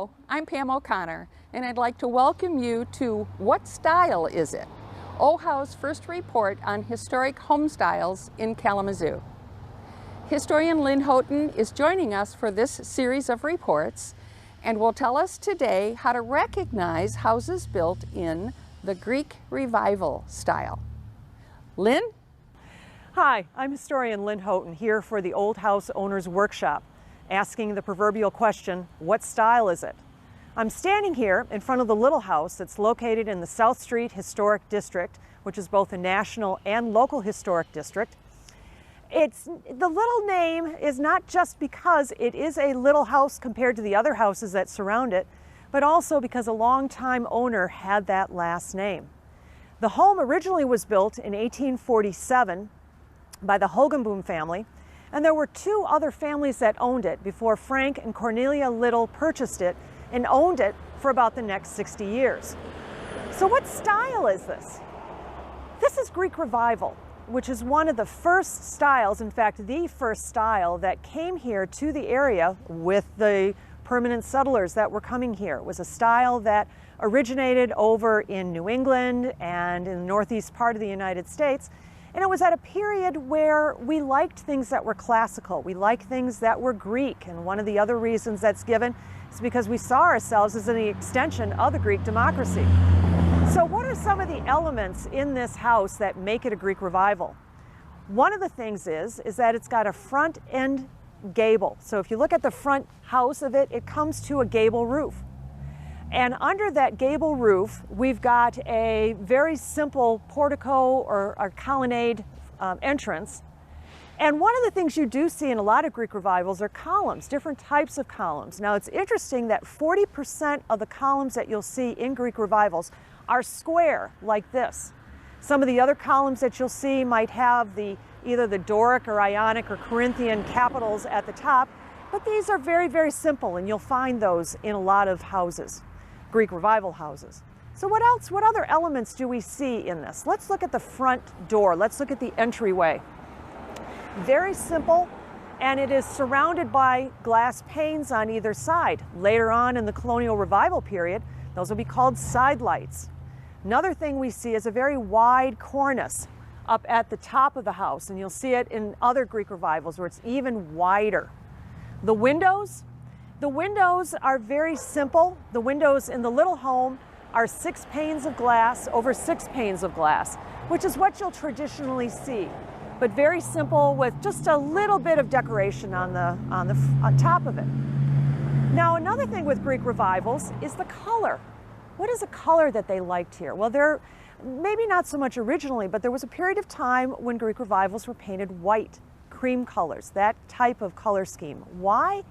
Hello, I'm Pam O'Connor, and I'd like to welcome you to What Style Is It? OHOW's first report on historic home styles in Kalamazoo. Historian Lynn Houghton is joining us for this series of reports and will tell us today how to recognize houses built in the Greek Revival style. Lynn? Hi, I'm historian Lynn Houghton here for the Old House Owners Workshop, asking the proverbial question, what style is it? I'm standing here in front of the Little House that's located in the South Street Historic District, which is both a national and local historic district. The little name is not just because it is a little house compared to the other houses that surround it, but also because a longtime owner had that last name. The home originally was built in 1847 by the Hogenboom family, and there were two other families that owned it before Frank and Cornelia Little purchased it and owned it for about the next 60 years. So what style is this? This is Greek Revival, which is one of the first styles, in fact, the first style that came here to the area with the permanent settlers that were coming here. It was a style that originated over in New England and in the northeast part of the United States. And it was at a period where we liked things that were classical. We liked things that were Greek. And one of the other reasons that's given is because we saw ourselves as an extension of the Greek democracy. So what are some of the elements in this house that make it a Greek Revival? One of the things is that it's got a front end gable. So if you look at the front house of it, it comes to a gable roof. And under that gable roof, we've got a very simple portico or colonnade entrance. And one of the things you do see in a lot of Greek Revivals are columns, different types of columns. Now it's interesting that 40% of the columns that you'll see in Greek Revivals are square like this. Some of the other columns that you'll see might have either the Doric or Ionic or Corinthian capitals at the top, but these are very, very simple, and you'll find those in a lot of houses. Greek Revival houses. So what else, what other elements do we see in this? Let's look at the front door. Let's look at the entryway. Very simple, and it is surrounded by glass panes on either side. Later on in the Colonial Revival period, those will be called side lights. Another thing we see is a very wide cornice up at the top of the house, and you'll see it in other Greek Revivals where it's even wider. The windows are very simple. The windows in the little home are 6 panes of glass over 6 panes of glass, which is what you'll traditionally see, but very simple with just a little bit of decoration on top of it. Now, another thing with Greek Revivals is the color. What is a color that they liked here? Well, maybe not so much originally, but there was a period of time when Greek Revivals were painted white, cream colors, that type of color scheme. Why?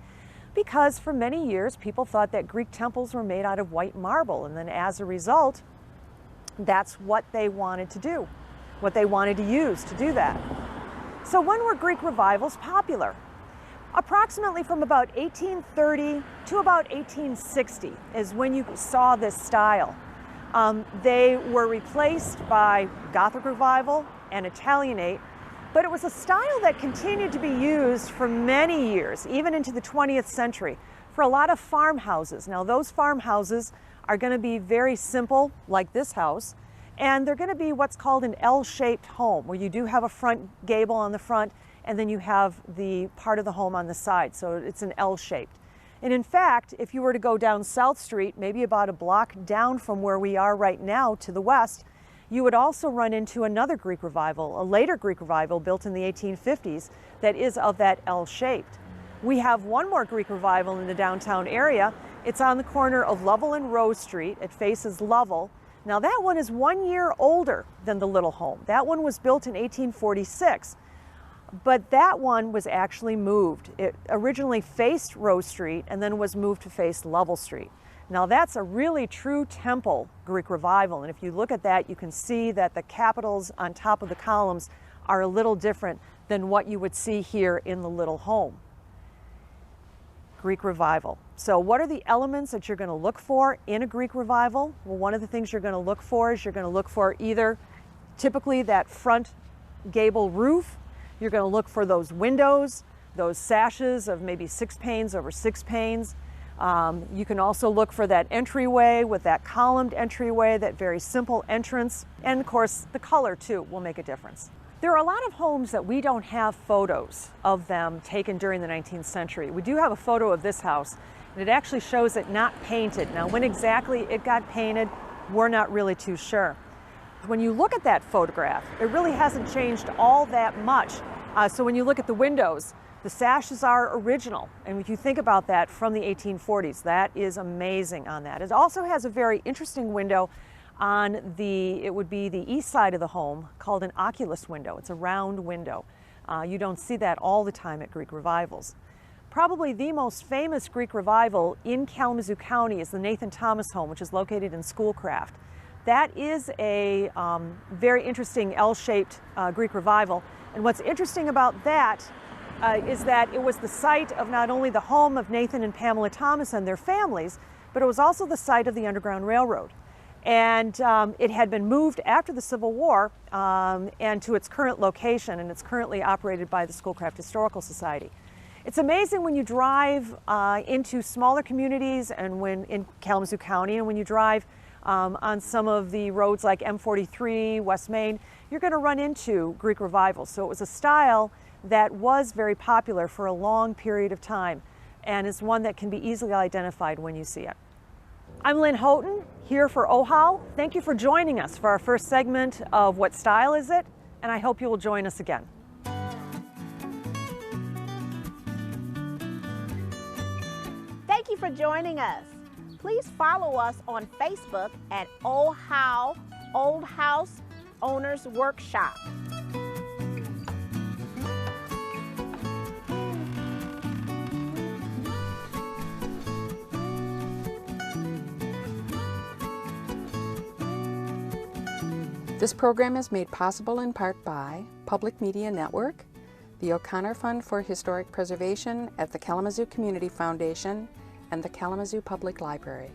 Because for many years, people thought that Greek temples were made out of white marble, and then as a result, that's what they wanted to do, what they wanted to use to do that. So when were Greek Revivals popular? Approximately from about 1830 to about 1860 is when you saw this style. They were replaced by Gothic Revival and Italianate, but it was a style that continued to be used for many years, even into the 20th century, for a lot of farmhouses. Now, those farmhouses are going to be very simple, like this house, and they're going to be what's called an L-shaped home, where you do have a front gable on the front, and then you have the part of the home on the side, so it's an L-shaped. And in fact, if you were to go down South Street, maybe about a block down from where we are right now to the west, you would also run into another Greek Revival, a later Greek Revival built in the 1850s that is of that L-shaped. We have one more Greek Revival in the downtown area. It's on the corner of Lovell and Rose Street. It faces Lovell. Now that one is 1 year older than the little home. That one was built in 1846, but that one was actually moved. It originally faced Rose Street and then was moved to face Lovell Street. Now that's a really true temple Greek Revival, and if you look at that, you can see that the capitals on top of the columns are a little different than what you would see here in the little home. Greek Revival. So what are the elements that you're going to look for in a Greek Revival? Well, one of the things you're going to look for is you're going to look for either typically that front gable roof. You're going to look for those windows, those sashes of maybe 6 panes over 6 panes. You can also look for that entryway with that columned entryway, that very simple entrance. And of course, the color too will make a difference. There are a lot of homes that we don't have photos of them taken during the 19th century. We do have a photo of this house, and it actually shows it not painted. Now, when exactly it got painted, we're not really too sure. When you look at that photograph, it really hasn't changed all that much. So when you look at the windows, the sashes are original. And if you think about that from the 1840s, that is amazing on that. It also has a very interesting window on it would be the east side of the home, called an oculus window. It's a round window. You don't see that all the time at Greek revivals. Probably the most famous Greek revival in Kalamazoo County is the Nathan Thomas home, which is located in Schoolcraft. That is a very interesting L-shaped Greek revival. And what's interesting about that is that it was the site of not only the home of Nathan and Pamela Thomas and their families, but it was also the site of the Underground Railroad. And it had been moved after the Civil War and to its current location, and it's currently operated by the Schoolcraft Historical Society. It's amazing when you drive into smaller communities and when in Kalamazoo County, and when you drive on some of the roads like M43, West Main, you're going to run into Greek revivals. So it was a style that was very popular for a long period of time, and is one that can be easily identified when you see it. I'm Lynn Houghton, here for OHOW. Thank you for joining us for our first segment of What Style Is It? And I hope you will join us again. Thank you for joining us. Please follow us on Facebook at OHOW Old House Owners Workshop. This program is made possible in part by Public Media Network, the O'Connor Fund for Historic Preservation at the Kalamazoo Community Foundation, and the Kalamazoo Public Library.